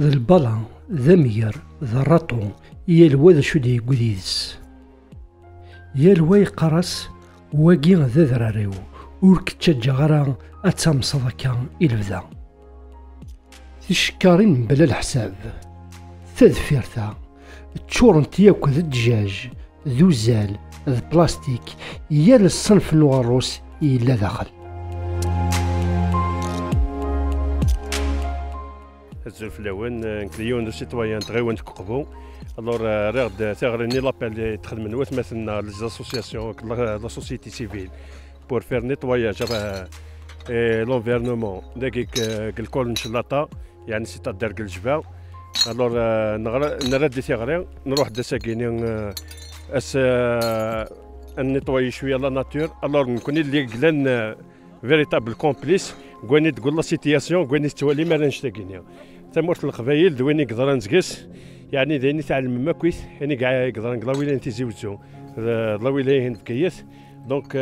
ذا البلا ذا مير ذا الرطو يالوا ذا شو دي قديس يالوا يقرس واقي ذا ذراريو ورك تشجع غرا أتام صدكا إلفذا تشكارين بلا الحساب تذفيرتا تشورنت ياك ذا الدجاج ذو زال ذا بلاستيك يال الصنف نوغروس إلا داخل الزلف الاول نكليون دو سيتويان تغيوان تقبو الور راه تغريني لابيل اللي تخدم من مثلنا لي زاسوسياسيون لا سوسيتي سيفيل بور فير نيتواياج لونفيرنمون داكيك الكل نشلاطا يعني سيتادير الجبال الور نردي تيغري نروح دساكيني اس نيتواي شويه لا ناتور الور نكون اللي قلان فيريتابل كومبليس كواني تقول لا سيتياسيون كواني توالي ما نشتاقينيا تمورت القبايل دويني قدر نزقس يعني ديني تعلم ما كويس يعني كاع يقدر نقلاوي انت زيوتو لاوي في كيس دونك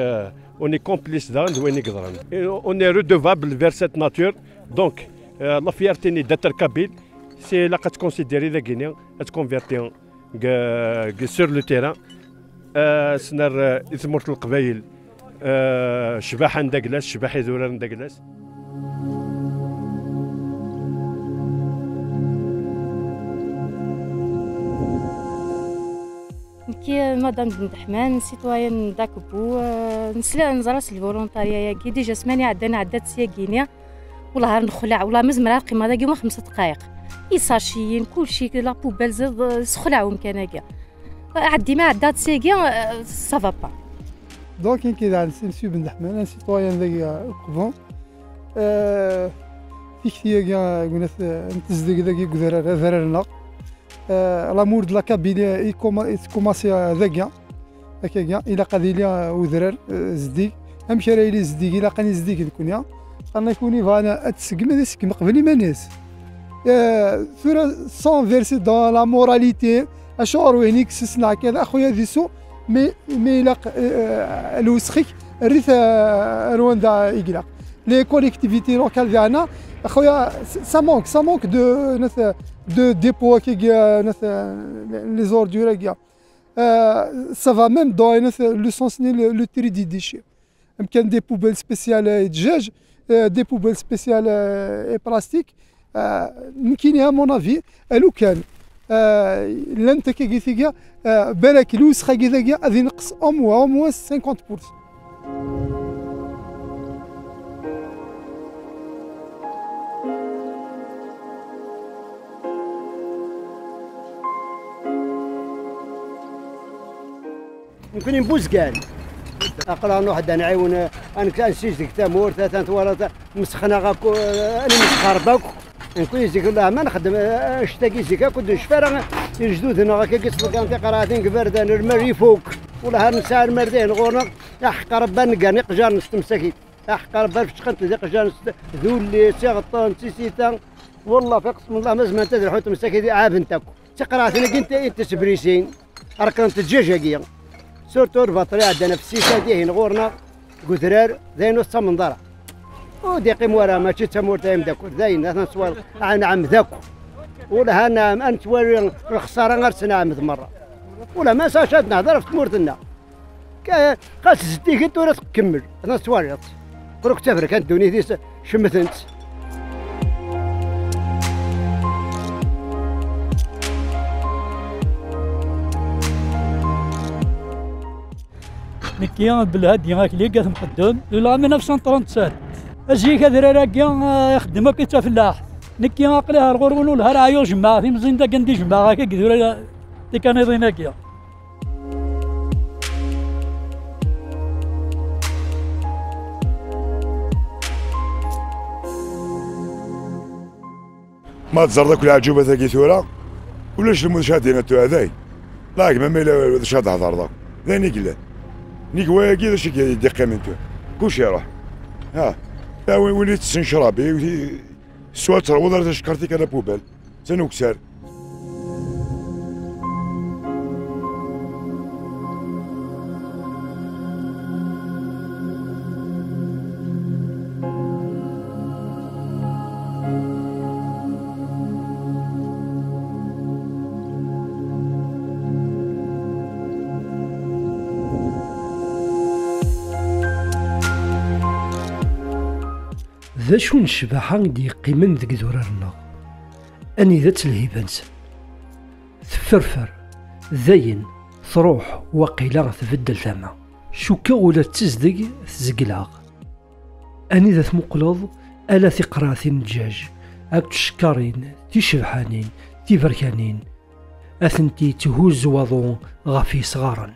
اوني كومبليس دا دويني قدر اوني ريدوفابل فير سيت ناتور دونك لا فيارتي ني داتر كابيل سي لا كونسيديري لا غينيا تكونفيرتي سور لو تيران سنر تمورت القبايل شباح ندقلاس شباح يذورر ندقلاس كي مدام بنت حمان سيتويان داكبو نسلا نزرس الفولونتاريا ياكي ديجا سماني عدات سياكينيا والله نخلع والله مزمرا القيمه داكي 5 دقائق يساشيين كلشي لا بوبال زاد سخلعهم كناكيا عدي ما عدات سياكيا سافا با دونك كي عند سي بن حمان سيتويان ذاك كوفون فيكتيا قلنا نتزدق ذاك ذررنا لامور د لا كابيني كوماسي ذاكيا هكاكيا الى قاديليا وذرر زديك امشي راه الى زديك الى قاني زديك نكونيا انا كوني فانا اتسقم هذا سقم قبل ما ناس ثورة سون فيرسي دون لا موراليتي اشعر وينيك سسنا كذا اخويا ديسو مي لاق الوسخيك ريث رواندا يقلق لي كوليكتيفيتي لوكال ديالنا اخويا سا مونك دو ديبو كي لي زوردور كيا ça va même dans le sens le tri des déchets يمكن دي بوبيل سبيسيال دجاج دي بوبيل سبيسيال بلاستيك يمكن يا مون افي لو كان لانت كي قلتي بالك الوسخه كذا غادي ينقص او موا 50%. يمكن نبوز كاع اقرا واحد نعاون انا كنسيج ديك تامور ثلاثه توالط مسخنا غاكو انا مسخرباك نكون يزيك الله ما نخدم اشتاقي زيكا كنت نشفى الجدود هنا غاكا كيصلك انت قراتين كبردان المري فوق ولا هنسى المردين غورنا حق ربا نقاني قجار نستمسكي حق ربا فشقنت ذي قجار ذولي سيغطون سيسيتا والله في قسم الله ما زمان تدري حوت مساكي ذي عاب انتك تقراتين انت سبريسين ركنت الدجاجه سورتو البطري عندنا في السيسه ديه غورنا قدرار ذاين وسط منظره وديقي مورا ماشي تمور تايم داكو ذاين انا نصور نعم ذاكو ولا انا انت وري الخساره غير سنعمد مره ولا ما ساشات نهضر في تمورتنا قاس زديك انت ولا تكمل انا سواريط كروك تفرك انت دوني ذي شمت انت نكيا بالهادي غاك لي قاث مقدم العام 1937 اجي كذا راكيا يخدم هكا فلاح نكيا عقلها الغرون ولا رايو جماعه في مزين دا كندي جماعه هكا كذا دي كان يضينا كيا ما تزرد كل عجوبه ذاك ثوره ولاش المشاهدين تو هذاي لا ما ميلا شاد هضر ذا نقله نيكواكي ذا شي دقيقه من تو كلشي يروح ها وليت شرابي السؤال تروض راه شكرتك انا بوبال تنوكسر ذا شو نشبحان دي قيمن ذك ذرارنا أني ذات الهيبانس تفرفر ذاين تروح وقيلا تبدل ثما شوكا ولا تزدق تزقلاغ أني ذات مقلض ألا ثقراث نجاج أك تشكارين تشبحانين تفركانين أثنتي تهوز وضو غفي صغارا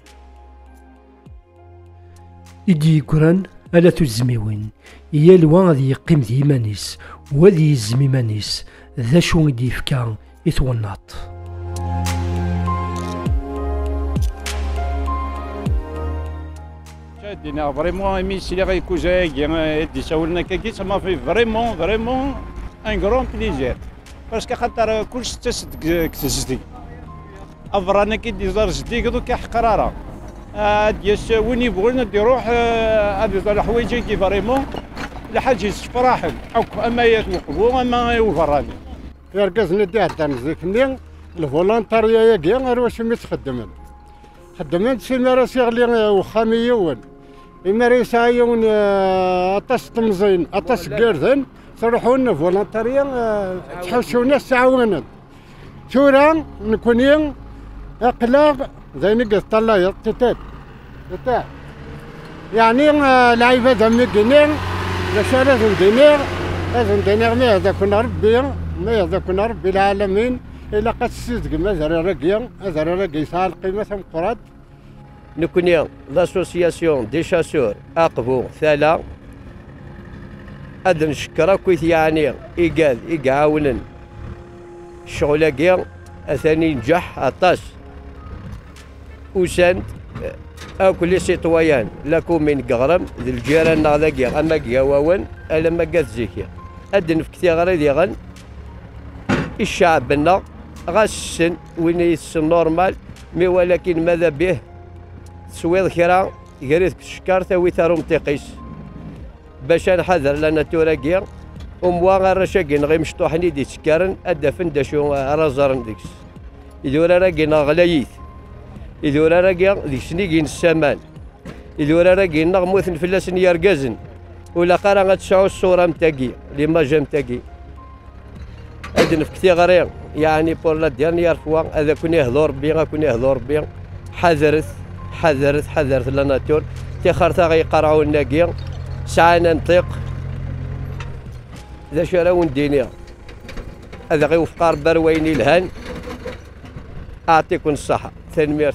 إدي قران ألا تزميوين يالوا ذي يقيم ذي مانيس وذي يزمي مانيس ذا شو يدي فكان يتوناط شادينا فريمون ميسي اللي غيكون جاي دي سولنا كاكي سما في فريمون ان غرون بليزير باسكو خاطر كلشي تسدق افرانا كي دي زار جديد دوك حقراره ديال وين يبغون يروح هذه الحوايج كي فريمون الحاج يفرحل اما يتوقفوا اما يوفراني يركزنا دي عندنا زيكني الفولونتاريا يا غير واش متخدمين خدمت شي مراسي غلي وخاميون المريسا يون اطاس تمزين اطاس كيرذن صرحونا فولونتاريا تحوشونا تعاوننا ثورا نكونين اقلاق زي نقص طلع تتات يعني لعيبه دم الجنين لازم دينير ما هذا كنا ربي العالمين الا قد الصدق مازال راقي يسال قيمه مقرات نكوني لاسوسياسيون دي شاسور اقبو ثلا ادن شكرا كويت يعني يقعاونن الشغل اثاني نجح اطاس وساند كل سيتويان لاكو من قغرم ذي الجيران نغذاكي اما قياواون الا ما قات زيكيا ادن في كثير غير ديغن الشعب بنا غاسن وين يسن نورمال مي ولكن ماذا به تسويض كرا قريت الشكار ثوي ثاروم تيقيس باش نحذر لنا توراكيا وموا غير شاكين غير مشطوحني دي تسكارن ادفن داشو رازرن ديكس إذا راكي نغلايث إذا راكي ذيك سنيكين السمان إذا راكي نغموث نفلاسن يرقازن ولا قرا غتسعو الصورة متاكي ليماج متاكي أدن في كثير غريق يعني بور لا ديرنيير فوا هذا كون يهضر بي حذرت لا ناتور تيخرتا غيقرعو الناقي ساعة ننطق ذا شراون دينيا هذا غيوفقار برويني الهان أعطيكم الصحة تنمير